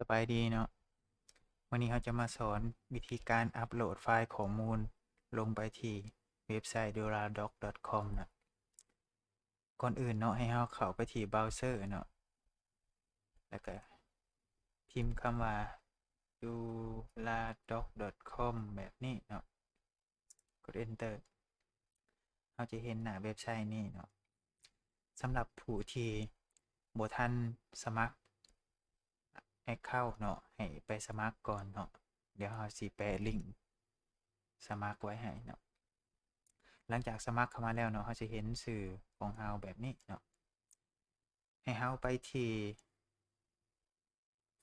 สบายดีเนาะวันนี้เราจะมาสอนวิธีการอัปโหลดไฟล์ข้อมูลลงไปที่เว็บไซต์ duradoc.com นะก่อนอื่นเนาะให้เราเข้าไปที่เบราว์เซอร์เนาะแล้วก็พิมพ์คำว่า duradoc.com แบบนี้เนาะกด enter เราจะเห็นหน้าเว็บไซต์นี้เนาะสำหรับผู้ที่บ่ทันสมัครAccount เนาะให้ไปสมัครก่อนเนาะเดี๋ยวเราสิแปะลิงก์สมัครไว้ให้เนาะหลังจากสมัครเข้ามาแล้วเนาะเราจะเห็นสื่อของเราแบบนี้เนาะให้เราไปที่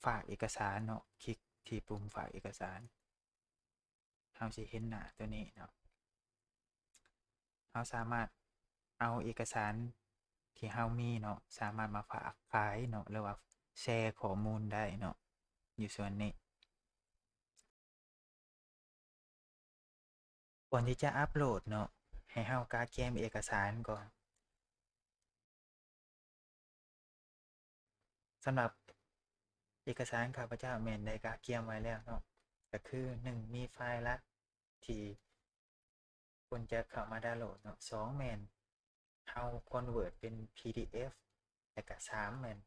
ฝากเอกสารเนาะคลิกที่ปุ่มฝากเอกสารเราจะเห็นหน้าตัวนี้เนาะเราสามารถเอาเอกสารที่เรามีเนาะสามารถมาฝากขายเนาะหรือว่าแชร์ข้อมูลได้เนาะอยู่ส่วนนี้ก่อนที่จะอัปโหลดเนาะให้เราการเกมเอกสารก่อนสำหรับเอกสารข้าพเจ้าแม่นได้การเกียมไว้แล้วเนาะก็คือ1มีไฟล์ละที่ควรจะเข้ามาดาวน์โหลดเนาะ2แม่นเราคอนเวิร์ตเป็น PDF แล้วก็3แม่น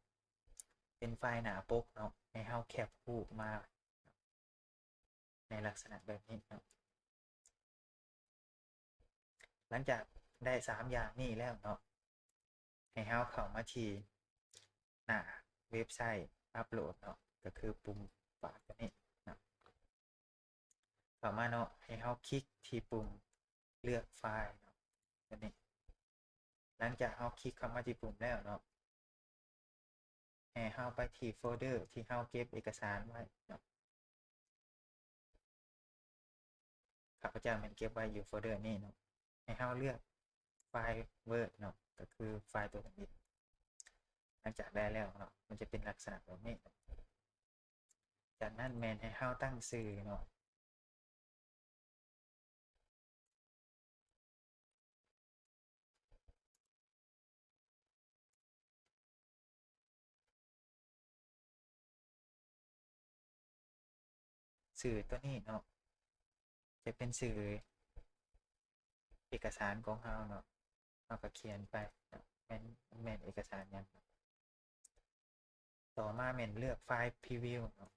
เป็นไฟล์หน้าปกเนาะให้เราแคปรูปมาในลักษณะแบบนี้เนาะหลังจากได้3อย่างนี้แล้วเนาะให้เราเข้ามาที่หน้าเว็บไซต์อัปโหลดเนาะก็คือปุ่มฝากตัวนี้เนาะเข้ามาเนาะให้เราคลิกที่ปุ่มเลือกไฟล์เนาะตัวนี้หลังจากเราคลิกเข้ามาที่ปุ่มแล้วเนาะให้เราไปที่โฟลเดอร์ที่เราเก็บเอกสารไว้เนาะข้าพเจ้ามันเก็บไว้อยู่โฟลเดอร์นี้เนาะให้เราเลือกไฟล์ Word เนาะก็คือไฟล์ตัวนี้หลังจากได้แล้วเนาะมันจะเป็นลักษณะแบบนี้จากนั้นแมนให้เราตั้งชื่อเนาะชื่อตัวนี้เนาะจะเป็นชื่อเอกสารของเราเนาะเราก็เขียนไปแมนเอกสารยังต่อมาแมนเลือกไฟล์ preview เนาะ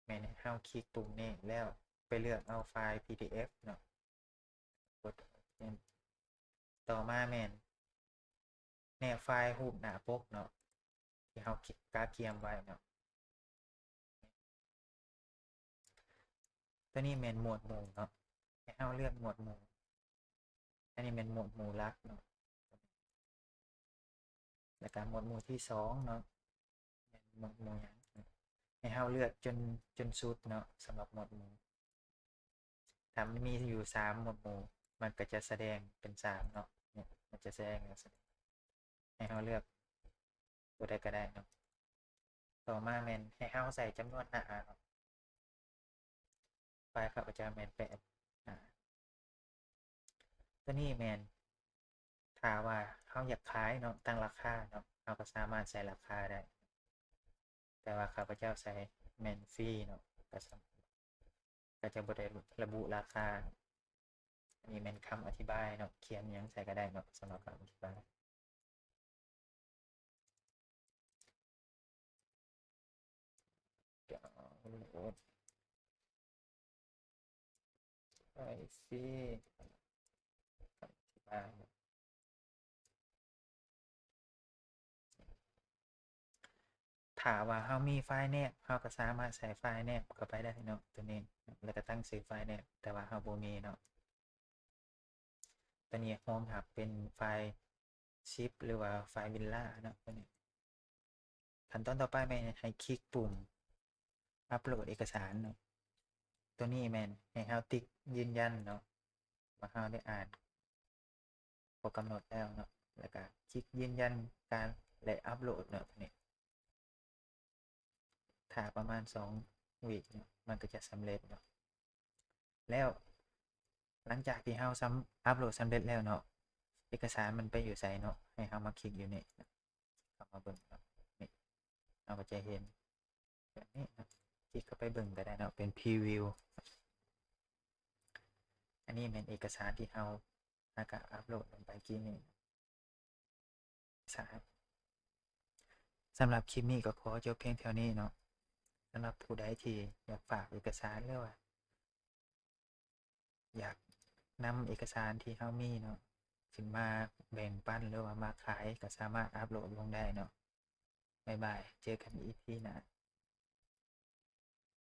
แมนให้เราคลิกปุ่มนี้แล้วไปเลือกเอาไฟล์ PDF เนาะกดต่อมาแมนแนบไฟล์รูปหน้าปกเนาะที่เรากาเกียมไว้เนาะตัวนี้แมนหมวดหมู่เนาะให้เราเลือกหมวดหมู่อันนี้เป็นหมวดหมู่ลักเนาะแล้วก็หมวดหมู่ที่2เนาะหมวดหมู่อย่างให้เราเลือกจนสุดเนาะสำหรับหมวดหมู่ถ้ามันมีอยู่3หมวดหมู่มันก็จะแสดงเป็น3เนาะเนี่ยมันจะแสดงให้เราเลือกตัวใดก็ได้เนาะต่อมาแมนให้เราใส่จำนวนหน้าเนาะไฟล์ข้าพเจ้าแมน8ตัวนี้แมนถ้าว่าเราอยากขายเนาะตั้งราคาเนาะเราก็สามารถใส่ราคาได้แต่ว่าข้าพเจ้าใส่แมนฟรีเนาะก็จะบ่ได้ระบุราคาอันนี้เป็นคำอธิบายเนาะเขียนยังใส่ก็ได้เนาะสำหรับคำอธิบายโอ๊ตไปฟรีคำอธิบายถ้าว่าเรามีไฟล์แนบเราก็สามารถใส่ไฟล์แนบเข้าไปได้เนาะตัวนี้แล้วก็ตั้งชื่อไฟล์แนบแต่ว่าเราบ่มีเนาะตัวนี้โฮมครับเป็นไฟล์ชิปหรือว่าไฟล์วิลล่าเนาะตัวนี้ขั้นตอนต่อไปแม่นให้คลิกปุ่มอัปโหลดเอกสารเนาะตัวนี้แม่นให้เราติ๊กยืนยันเนาะว่าเราได้อ่านครบกำหนดแล้วเนาะแล้วก็คลิกยืนยันการและอัปโหลดเนาะตัวนี้ถ้าประมาณ2วีคเนาะมันก็จะสำเร็จเนาะแล้วหลังจากที่เราอัปโหลดสำเร็จแล้วเนาะเอกสารมันไปอยู่ไสเนาะให้เรามาคลิกอยู่นี่เข้ามาเบิ่งเนาะนี่เราก็จะเห็นแบบนี้นะ ลิกเข้าไปเบิ่งก็ได้เนาะเป็นพรีวิวอันนี้เป็นเอกสารที่เราก็อัปโหลดลงไปกี้นี่สำหรับคลิปนี้ก็ขอจบเพียงเท่านี้เนาะสำหรับผู้ใดที่อยากฝากเอกสารหรือว่าอยากนำเอกสารที่เรามีเนาะขึ้นมาแบ่งปันหรือว่ามาขายก็สามารถอัปโหลดลงได้เนาะบ๊ายบายเจอกันอีกทีหน้า